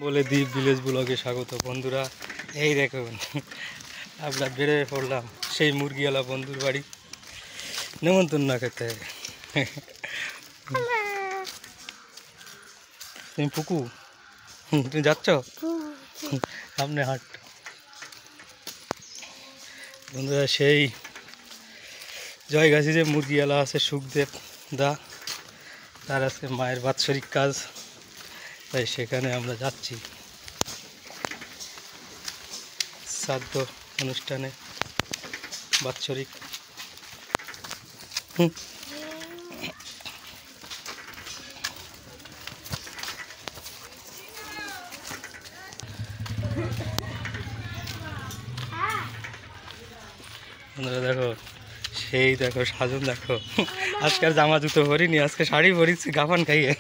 বলে দ্বীপ ভিলেজ ব্লগে স্বাগত বন্ধুরা। এই দেখুন আমরা বেরিয়ে পড়লাম সেই মুরগিওয়ালা বন্ধুর বাড়ি নেমন্তন্ন খেতে। তুমি পুকু তুমি যাচ্ছ সামনে হাট বন্ধুরা। সেই জয়গাছি যে মুরগিওয়ালা আছে সুখদেব দা, তার আজকে মায়ের বাৎসরিক কাজ, তাই সেখানে আমরা যাচ্ছি শ্রাদ্ধ অনুষ্ঠানে বাৎসরিক। বন্ধুরা দেখো, সেই দেখো সাজন দেখো, আজকে আর জামা জুতো পরিনি, আজকে শাড়ি পরিছি গাফান খাইয়ে।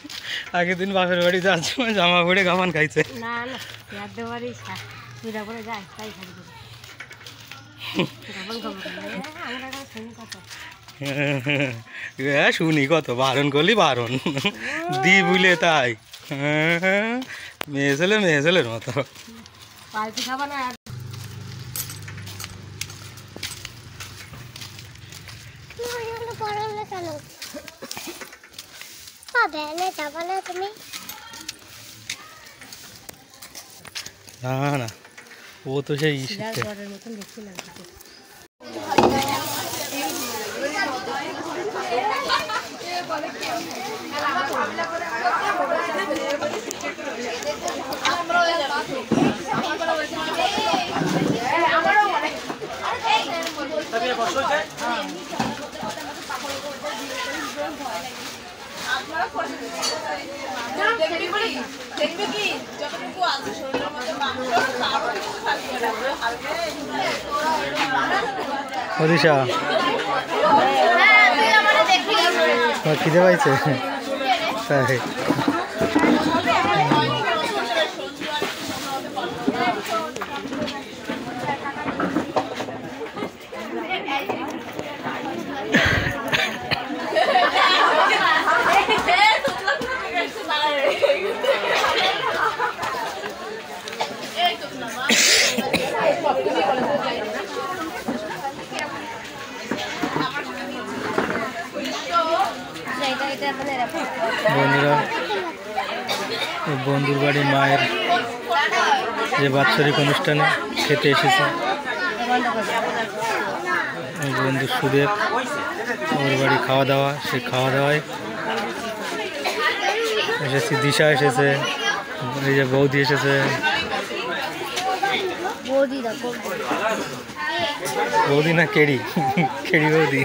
আগের দিন বাপের বাড়ি যাওয়ার সময় জামা পরে গাফান খাইছে। শুনি কত বারণ করলি বারণ দি বুলে, তাই মেয়ে ছেলের মতো। না না, ও তো সেই অদিশা খিদে পাইছে তাই। বন্ধুরা, বন্ধুর বাড়ি মায়ের যে বাৎসরিক অনুষ্ঠানে খেতে এসেছে বন্ধু সুদেব, ওর বাড়ি খাওয়া দাওয়া, সেই খাওয়া দাওয়ায় এসেছি। দিশা এসেছে, এই যে বৌদি এসেছে, বৌদি না কেড়ি কেড়ি বৌদি।